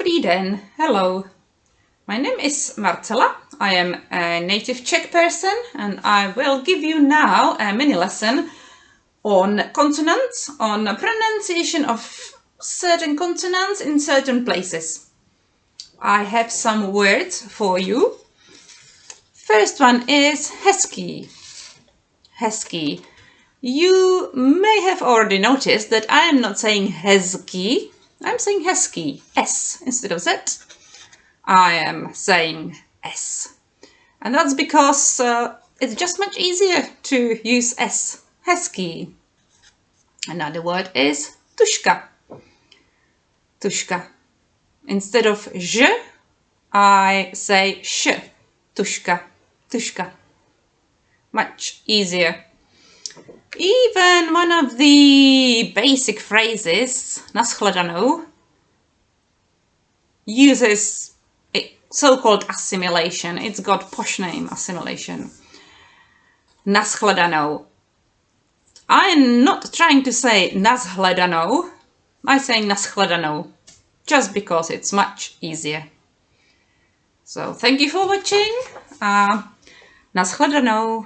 Dobrý den, hello. My name is Marcela. I am a native Czech person and I will give you now a mini lesson on consonants, on pronunciation of certain consonants in certain places. I have some words for you. First one is hezký. Hezký. You may have already noticed that I am not saying hezký. I'm saying hezký, S instead of Z. I am saying S. And that's because it's just much easier to use S. Hezký. Another word is tuška. Tuška. Instead of ž, I say š. Tuška. Tuška. Much easier. Even one of the basic phrases, nashledanou, uses a so-called assimilation. It's got posh name, assimilation. Nashledanou. I'm not trying to say nashledanou. I'm saying nashledanou, just because it's much easier. So thank you for watching. Nashledanou.